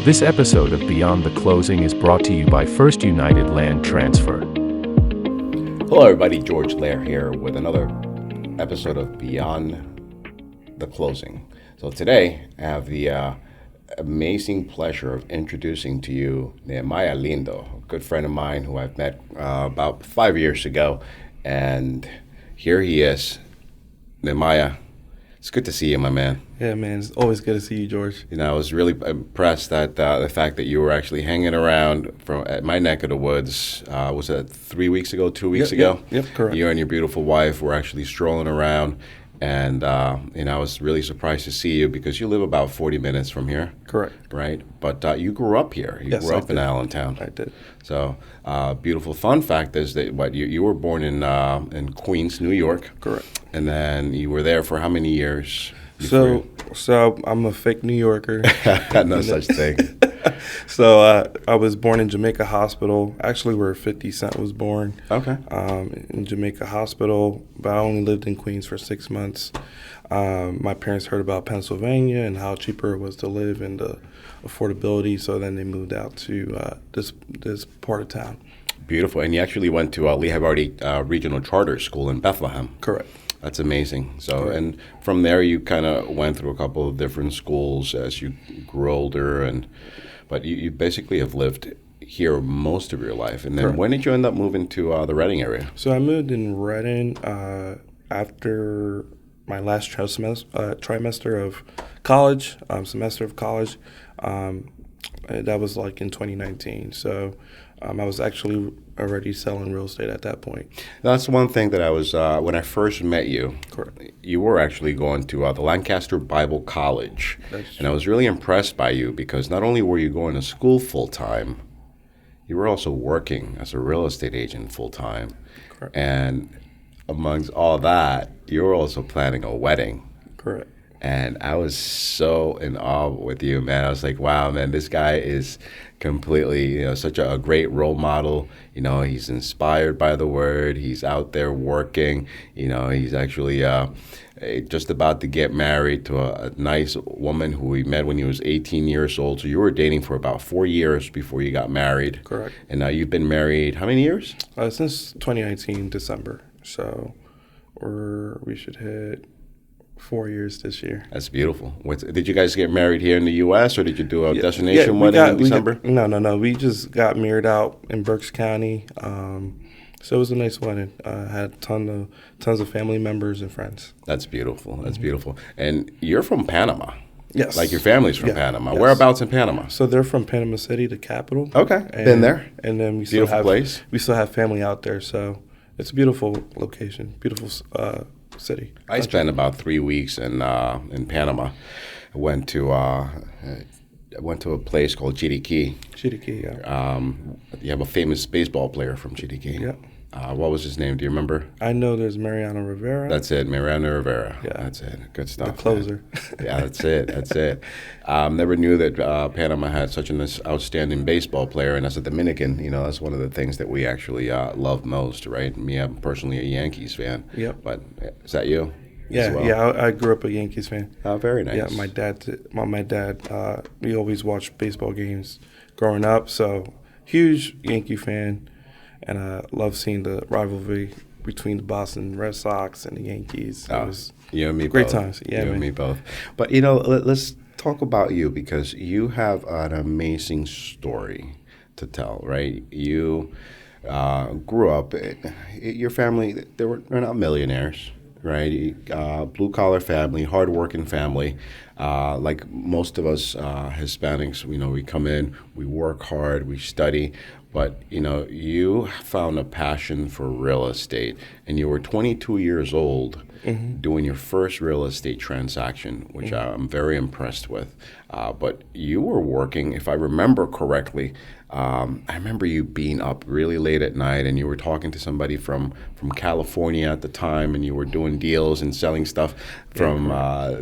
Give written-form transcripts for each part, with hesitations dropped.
This episode of Beyond the Closing is brought to you by First United Land Transfer. Hello everybody, George Lair here with another episode of Beyond the Closing. So today I have the amazing pleasure of introducing to you Nehemiah Lindo, a good friend of mine who I've met about 5 years ago. And here he is. Nehemiah, it's good to see you, my man. Yeah, man, it's always good to see you, George. You know, I was really impressed at the fact that you were actually hanging around at my neck of the woods. Was that 3 weeks ago, 2 weeks ago? Yep, correct. You and your beautiful wife were actually strolling around. And I was really surprised to see you because you live about 40 minutes from here. Correct. Right? But you grew up here. You Yes, grew I up in did. Allentown. I did. So, beautiful fun fact is that you were born in Queens, New York. Correct. And then you were there for how many years? So I'm a fake New Yorker. No such thing. So I was born in Jamaica Hospital, actually where 50 Cent was born. Okay. In Jamaica Hospital, but I only lived in Queens for 6 months. My parents heard about Pennsylvania and how cheaper it was to live and the affordability, so then they moved out to this part of town. Beautiful. And you actually went to Lehigh Valley Regional Charter School in Bethlehem. Correct. That's amazing. So, Correct. and from there you kind of went through a couple of different schools as you grew older, but you basically have lived here most of your life. And then Correct. when did you end up moving to the Reading area? So I moved in Reading after my last trimester of college, semester of college. That was like in 2019. So I was actually already selling real estate at that point. That's one thing that I was, when I first met you, Correct. you were actually going to the Lancaster Bible College. That's And I was really impressed by you because not only were you going to school full time, you were also working as a real estate agent full time. Correct. And amongst all that, you were also planning a wedding. Correct. And I was so in awe with you, man. I was like, wow, man, this guy is completely, such a great role model. He's inspired by the word. He's out there working. He's actually just about to get married to a nice woman who he met when he was 18 years old. So you were dating for about 4 years before you got married. Correct. And now you've been married how many years? Since 2019, December. So we should hit 4 years this year. That's beautiful. Did you guys get married here in the U.S. or did you do a destination wedding in December? No. We just got married out in Berks County. So it was a nice wedding. Had tons of family members and friends. That's beautiful. That's beautiful. And you're from Panama. Yes. Like your family's from Panama. Yes. Whereabouts in Panama? So they're from Panama City, the capital. Okay. Been there. And then we Beautiful place. We still have family out there. So it's a beautiful location, beautiful city. I spent about 3 weeks in Panama. I went to a place called Chiriquí. Chiriquí, yeah. You have a famous baseball player from Chiriquí. Yeah. What was his name? Do you remember? I know there's Mariano Rivera. That's it, Mariano Rivera. Yeah. That's it. Good stuff. The closer. Yeah, that's it. Never knew that Panama had such an outstanding baseball player, and as a Dominican, that's one of the things that we actually love most, right? Me, I'm personally a Yankees fan. Yep. But is that you? Yeah, as well? yeah. I grew up a Yankees fan. Oh, very nice. Yeah, my dad. We always watched baseball games growing up, so huge Yankee fan, and I love seeing the rivalry between the Boston Red Sox and the Yankees. It was you and me great both. times. Yeah, you man. and me both. But let's talk about you because you have an amazing story to tell, right? You grew up. Your family, they're not millionaires. Right, blue collar family, hard working family. Like most of us Hispanics, we come in, we work hard, we study, but you found a passion for real estate, and you were 22 years old doing your first real estate transaction, which I'm very impressed with. But you were working, if I remember correctly. I remember you being up really late at night and you were talking to somebody from California at the time, and you were doing deals and selling stuff from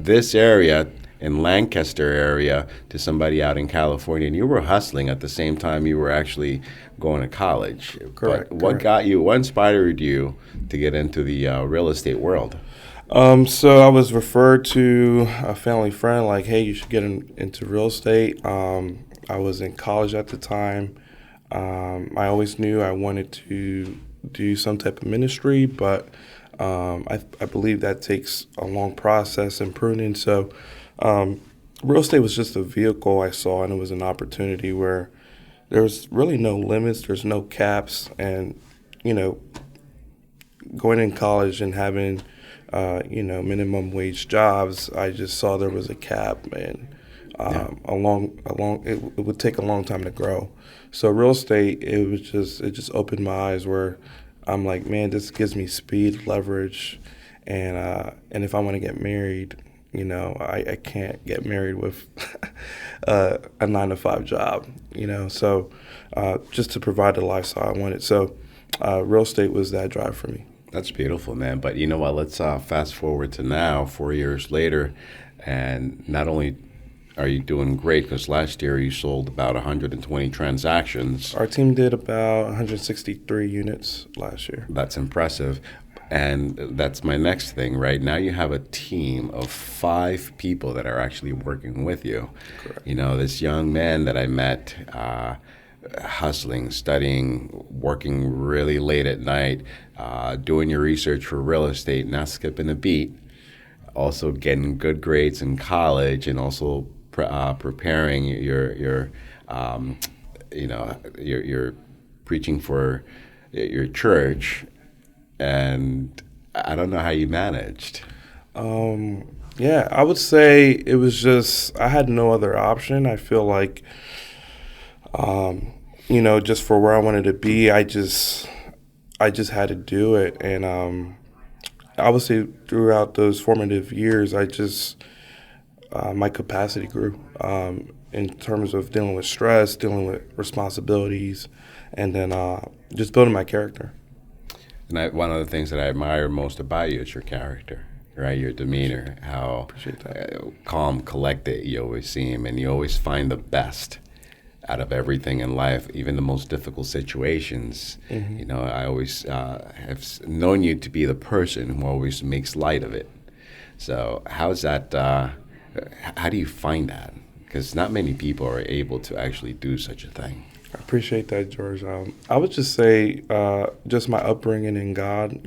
this area in Lancaster area to somebody out in California, and you were hustling at the same time you were actually going to college. Correct. But what inspired you to get into the real estate world? So I was referred to a family friend, like, hey, you should get into real estate. I was in college at the time. I always knew I wanted to do some type of ministry, but I believe that takes a long process and pruning. So real estate was just a vehicle I saw, and it was an opportunity where there was really no limits, there's no caps, and going in college and having minimum wage jobs, I just saw there was a cap, and it would take a long time to grow. So real estate, it just opened my eyes where I'm like, man, this gives me speed, leverage, and if I want to get married, I can't get married with a 9-to-5 job, So just to provide the lifestyle I wanted. So real estate was that drive for me. That's beautiful, man. But you know what? Let's fast forward to now, 4 years later, and not only are you doing great, because last year you sold about 120 transactions. Our team did about 163 units last year. That's impressive. And that's my next thing, right? Now you have a team of 5 people that are actually working with you. Correct. This young man that I met, hustling, studying, working really late at night, doing your research for real estate, not skipping a beat, also getting good grades in college, and also preparing your preaching for your church. And I don't know how you managed. Yeah, I would say it was just, I had no other option. I feel like, just for where I wanted to be, I just had to do it. And obviously throughout those formative years, my capacity grew in terms of dealing with stress, dealing with responsibilities, and then just building my character. And one of the things that I admire most about you is your character, right? Your demeanor, how calm, collected you always seem, and you always find the best out of everything in life, even the most difficult situations. Mm-hmm. I always have known you to be the person who always makes light of it. So how's that, how do you find that? Because not many people are able to actually do such a thing. I appreciate that, George. I would just say just my upbringing in God,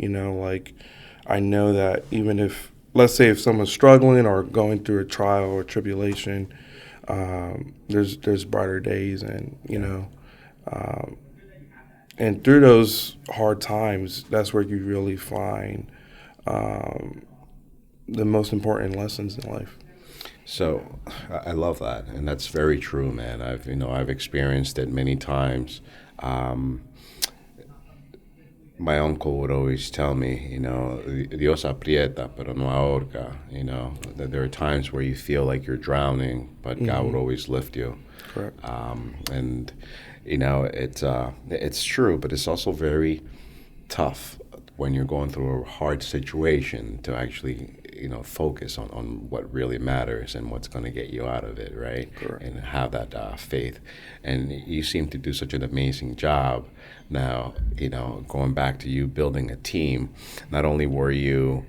I know that even if, let's say if someone's struggling or going through a trial or tribulation, there's brighter days, and, and through those hard times, that's where you really find the most important lessons in life. So I love that, and that's very true, man. I've experienced it many times. My uncle would always tell me, Dios aprieta, pero no ahorca. That there are times where you feel like you're drowning, but mm-hmm. God would always lift you. Correct. And it's true, but it's also very tough when you're going through a hard situation to actually focus on what really matters and what's going to get you out of it, right? Correct. And have that faith. And you seem to do such an amazing job. Now, going back to you building a team, not only were you,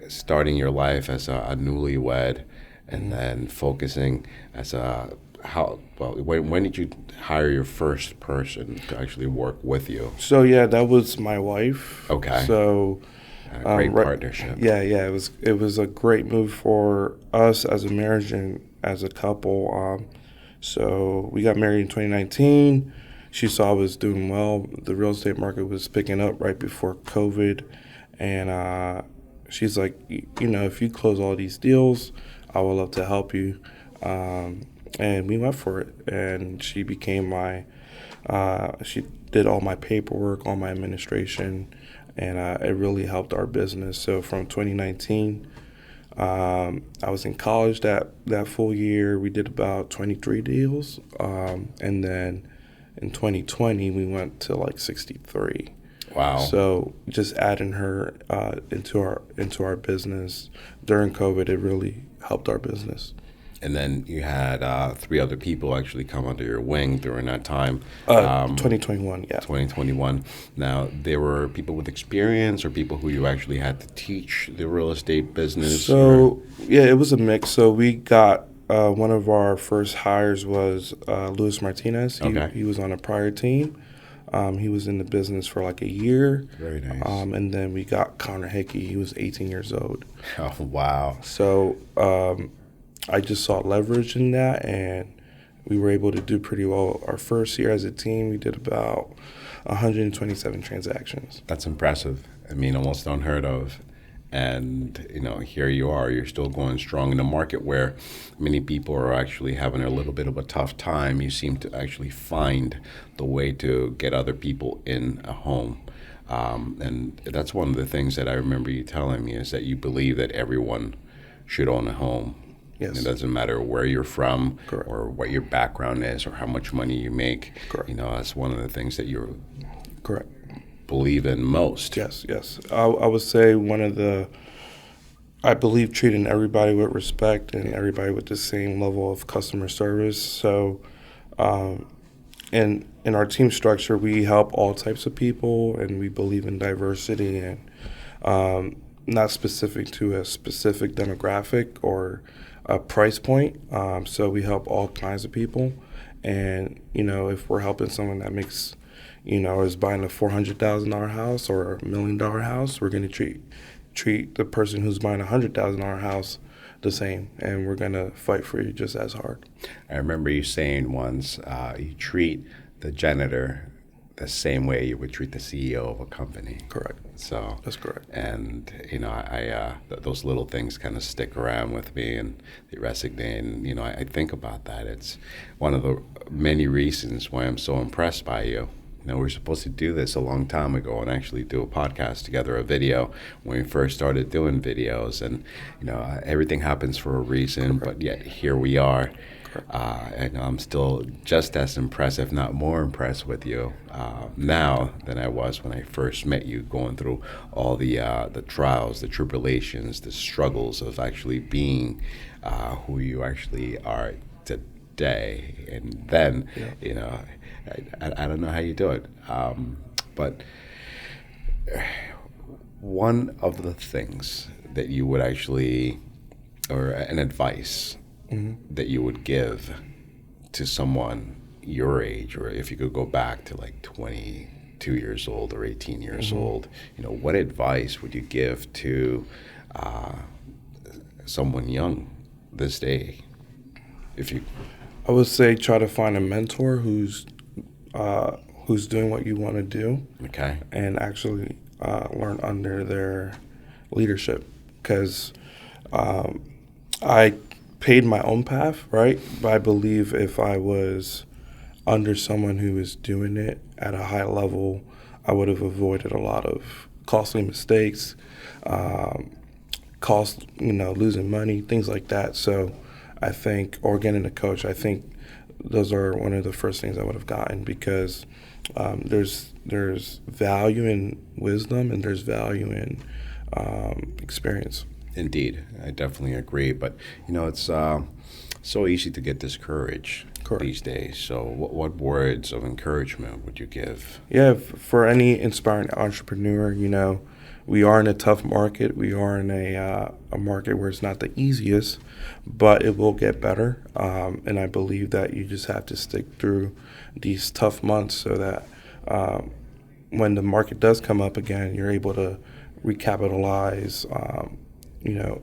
starting your life as a newlywed, and mm-hmm. then focusing as when did you hire your first person to actually work with you? So yeah, that was my wife. Okay. So great partnership. Yeah. It was a great move for us as a marriage and as a couple. So we got married in 2019. She saw I was doing well. The real estate market was picking up right before COVID, and she's like, if you close all these deals, I would love to help you. And we went for it, and she became she did all my paperwork, all my administration, and it really helped our business. So from 2019, I was in college that full year. We did about 23 deals, and then in 2020, we went to like 63. Wow. So just adding her into our business during COVID, it really helped our business. And then you had 3 other people actually come under your wing during that time. 2021, yeah. 2021. Now, they were people with experience or people who you actually had to teach the real estate business? So, yeah, it was a mix. So we got one of our first hires was Luis Martinez. Okay. He was on a prior team. He was in the business for like a year. Very nice. And then we got Connor Hickey. He was 18 years old. Oh, wow. So I just saw leverage in that, and we were able to do pretty well. Our first year as a team, we did about 127 transactions. That's impressive. I mean, almost unheard of. And, here you are. You're still going strong in a market where many people are actually having a little bit of a tough time. You seem to actually find the way to get other people in a home. And that's one of the things that I remember you telling me, is that you believe that everyone should own a home. Yes. It doesn't matter where you're from. Correct. Or what your background is or how much money you make. Correct. That's one of the things that you Correct. believe in most. Yes. I would say I believe treating everybody with respect and everybody with the same level of customer service. So in our team structure, we help all types of people, and we believe in diversity and not specific to a specific demographic or a price point. So we help all kinds of people. And, if we're helping someone that makes, is buying a $400,000 house or a $1 million house, we're going to treat the person who's buying a $100,000 house the same, and we're going to fight for you just as hard. I remember you saying once, you treat the janitor the same way you would treat the CEO of a company. Correct. So That's correct. And those little things kind of stick around with me, and they resonate. And I think about that. It's one of the many reasons why I'm so impressed by you. We were supposed to do this a long time ago and actually do a podcast together, a video, when we first started doing videos. And, everything happens for a reason, but yet here we are. And I'm still just as impressed, if not more impressed with you now than I was when I first met you, going through all the trials, the tribulations, the struggles of actually being who you actually are today. And then, I don't know how you do it. But one of the things that you would actually, or an advice that you would give to someone your age, or if you could go back to like 22 years old or 18 years old, what advice would you give to someone young this day? I would say try to find a mentor who's doing what you want to do. Okay. And actually learn under their leadership, because I paved my own path, right? But I believe if I was under someone who was doing it at a high level, I would have avoided a lot of costly mistakes, losing money, things like that. So I think, or getting a coach, I think those are one of the first things I would have gotten, because there's value in wisdom and there's value in experience. Indeed, I definitely agree. But it's so easy to get discouraged. Correct. These days. So, what words of encouragement would you give? Yeah, for any inspiring entrepreneur, we are in a tough market. We are in a market where it's not the easiest, but it will get better. And I believe that you just have to stick through these tough months so that when the market does come up again, you're able to recapitalize,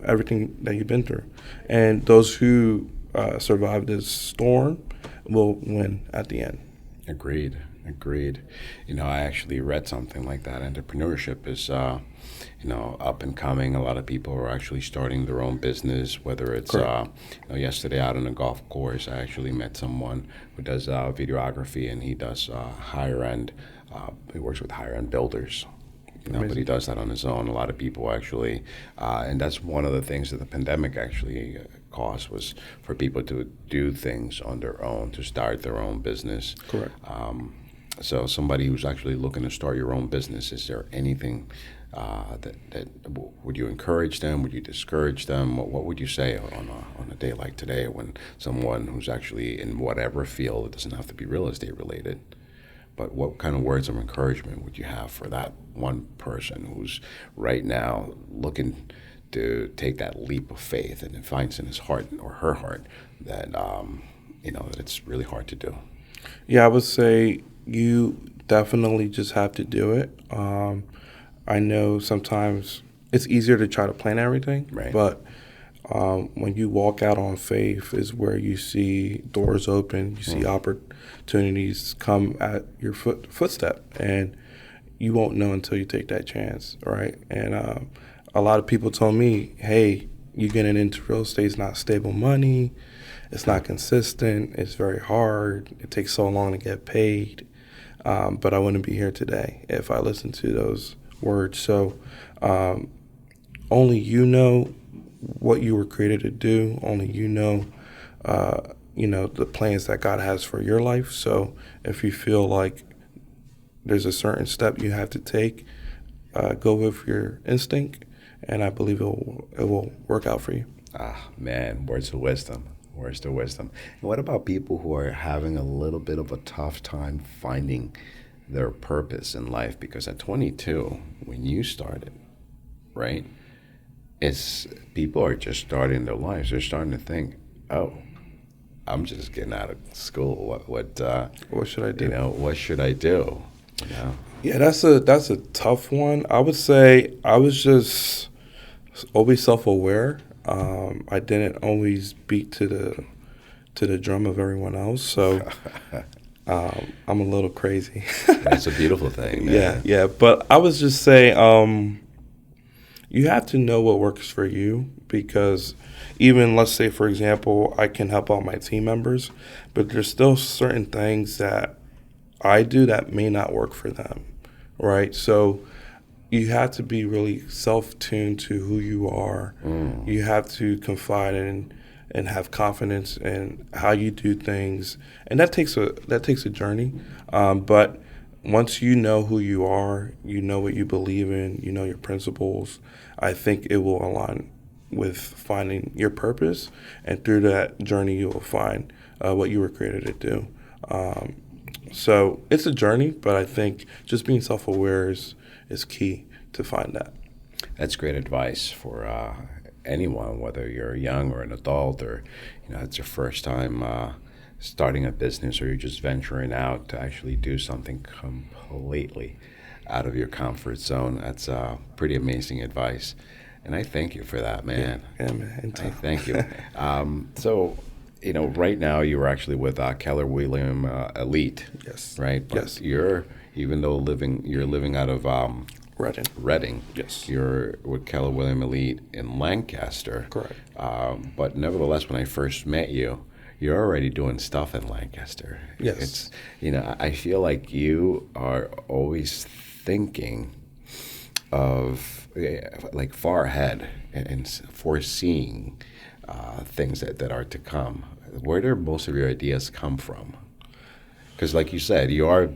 everything that you've been through. And those who survive this storm will win at the end. Agreed. I actually read something like that. Entrepreneurship is, up and coming. A lot of people are actually starting their own business, whether it's, yesterday out on a golf course, I actually met someone who does videography, and he does higher end, he works with higher end builders. But he does that on his own. A lot of people actually, and that's one of the things that the pandemic actually caused, was for people to do things on their own, to start their own business. Correct. So somebody who's actually looking to start your own business, is there anything that would you encourage them? Would you discourage them? What would you say on a day like today, when someone who's actually in whatever field, it doesn't have to be real estate related, but what kind of words of encouragement would you have for that one person who's right now looking to take that leap of faith, and it finds in his heart or her heart that that it's really hard to do. Yeah, I would say you definitely just have to do it. I know sometimes it's easier to try to plan everything, Right. but when you walk out on faith is where you see doors open, you see opportunities come at your footstep, and you won't know until you take that chance, right? And a lot of people told me, hey, you getting into real estate is not stable money, it's not consistent, it's very hard, it takes so long to get paid, but I wouldn't be here today if I listened to those words. So only you know what you were created to do. Only you know, the plans that God has for your life. So if you feel like there's a certain step you have to take, go with your instinct, and I believe it will work out for you. Ah, man, words of wisdom. Words of wisdom. And what about people who are having a little bit of a tough time finding their purpose in life? Because at 22, when you started, right, it's people are just starting their lives. They're starting to think, oh, I'm just getting out of school. What should I do? What should I do? Yeah, that's a tough one. I would say I was just always self-aware. I didn't always beat to the drum of everyone else, so I'm a little crazy. That's a beautiful thing, man. Yeah. But I would just say you have to know what works for you, because even, let's say, for example, I can help out my team members, but there's still certain things that I do that may not work for them, right? So you have to be really self-tuned to who you are. You have to confide in and have confidence in how you do things, and that takes a journey. But once you know who you are, you know what you believe in, you know your principles, I think it will align with finding your purpose, and through that journey you will find what you were created to do. So it's a journey, but I think just being self-aware is key to find that. That's great advice for anyone, whether you're young or an adult, or it's your first time starting a business, or you're just venturing out to actually do something completely out of your comfort zone. That's pretty amazing advice, and I thank you for that, man. Yeah, man. I thank you. So, right now you're actually with Keller Williams Elite. Yes. Right. But yes. you're living out of Reading. Yes. You're with Keller Williams Elite in Lancaster. Correct. But nevertheless, when I first met you, you're already doing stuff in Lancaster. Yes. I feel like you are always thinking of like far ahead and foreseeing things that are to come. Where do most of your ideas come from? Because like you said, you are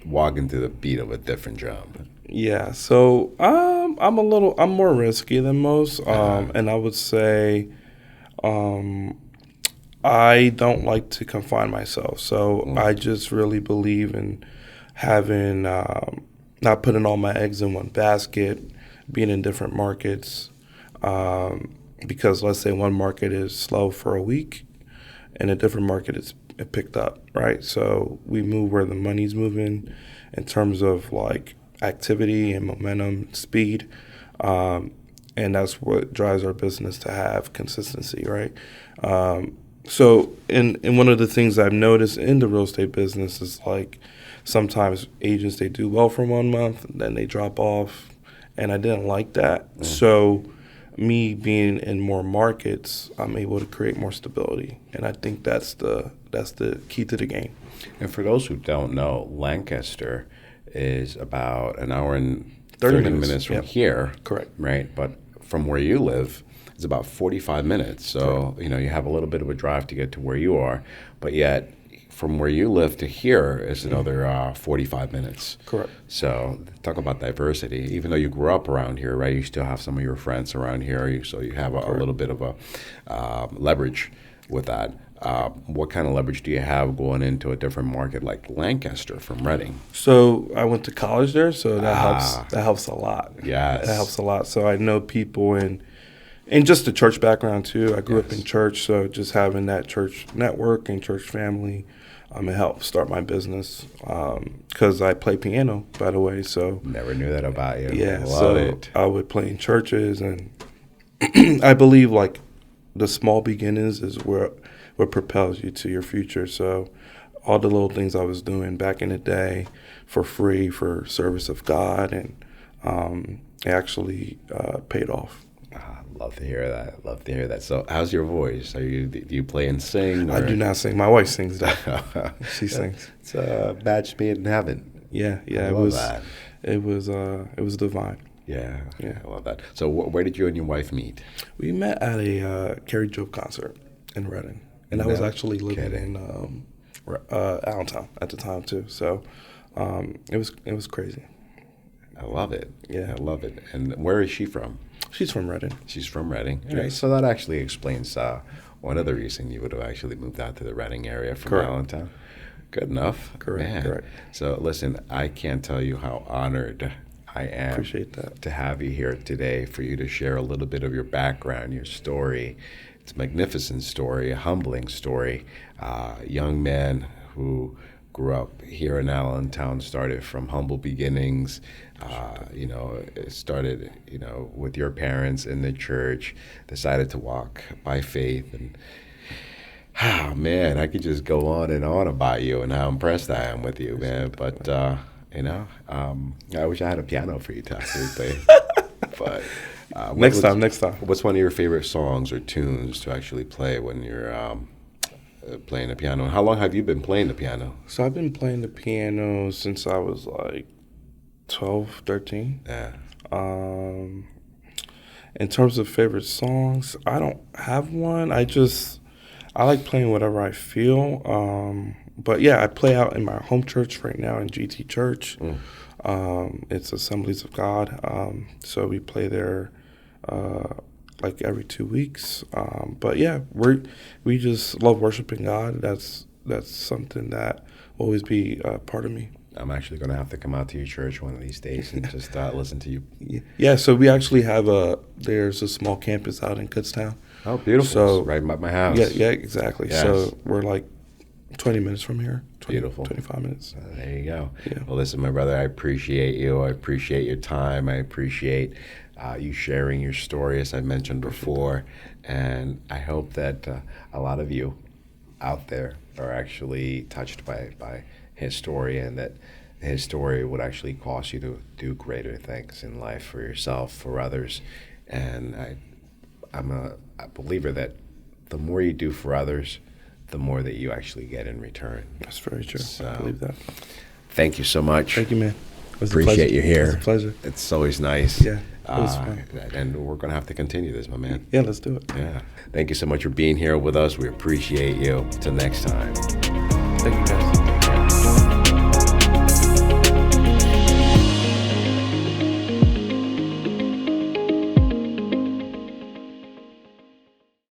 walking to the beat of a different drum. Yeah, so I'm more risky than most, and I would say I don't like to confine myself. So I just really believe in having not putting all my eggs in one basket, being in different markets. Because let's say one market is slow for a week, and a different market it picked up, right? So we move where the money's moving in terms of like activity and momentum, speed, and that's what drives our business to have consistency, right? So in one of the things I've noticed in the real estate business is like sometimes agents, they do well for 1 month, then they drop off, and I didn't like that. So me being in more markets, I'm able to create more stability, and I think that's the key to the game. And for those who don't know, Lancaster is about an hour and 30 minutes from here. Correct. Right? But from where you live, it's about 45 minutes. So, you have a little bit of a drive to get to where you are. But yet, from where you live to here is another 45 minutes. Correct. So, talk about diversity. Even though you grew up around here, right, you still have some of your friends around here. So, you have a little bit of a leverage with that. What kind of leverage do you have going into a different market like Lancaster from Reading? So I went to college there, so that helps. That helps a lot. Yes. That helps a lot. So I know people in And just the church background too. I grew up in Yes. church, so just having that church network and church family, it helped start my business. Because I play piano, by the way, so Never knew that about you. yeah. Love So it. I would play in churches, and I believe like the small beginnings is where what propels you to your future. So all the little things I was doing back in the day for free for service of God, and it actually paid off. Love to hear that. Love to hear that. So, how's your voice? Do you play and sing? I or- do not sing. My wife sings though. She sings. It's a match made in heaven. Yeah, I it love was. that. It was divine. Yeah, Yeah. I love that. So, where did you and your wife meet? We met at a Carrie Joe concert in Reading, and I was No actually living kidding. in Allentown at the time too. So it was crazy. I love it. Yeah. I love it. And where is she from? She's from Reading. She's from Reading. Yeah. So that actually explains one other reason you would have actually moved out to the Reading area from Correct. Allentown. Good enough. Correct, Man. correct. So listen, I can't tell you how honored I am Appreciate that. to have you here today, for you to share a little bit of your background, your story. It's a magnificent story, a humbling story. Young man who grew up here in Allentown, started from humble beginnings. It started, with your parents in the church, decided to walk by faith. And, man, I could just go on and on about you and how impressed I am with you, man. But, I wish I had a piano for you to actually play. But Next time. What's one of your favorite songs or tunes to actually play when you're playing the piano? And how long have you been playing the piano? So I've been playing the piano since I was like 12, 13. Yeah. In terms of favorite songs, I don't have one. I like playing whatever I feel. But yeah, I play out in my home church right now in GT Church. It's Assemblies of God. So we play there like every 2 weeks. But yeah, we just love worshiping God. That's something that will always be part of me. I'm actually going to have to come out to your church one of these days and just listen to you. Yeah, so we actually have there's a small campus out in Kutztown. Oh, beautiful. So It's right by my house. Yeah, exactly. Yes. So we're like 20 minutes from here. Beautiful. 25 minutes. There you go. Yeah. Well, listen, my brother, I appreciate you. I appreciate your time. I appreciate you sharing your story, as I mentioned before. And I hope that a lot of you out there are actually touched by his story, and that his story would actually cause you to do greater things in life for yourself, for others. And I'm a believer that the more you do for others, the more that you actually get in return. That's very true. So, I believe that. Thank you so much. Thank you, man. It was a Appreciate pleasure. you here. It was a pleasure. It's always nice. Yeah, it was fun. And we're going to have to continue this, my man. Yeah, let's do it. Yeah. Thank you so much for being here with us. We appreciate you. Till next time. Thank you, guys.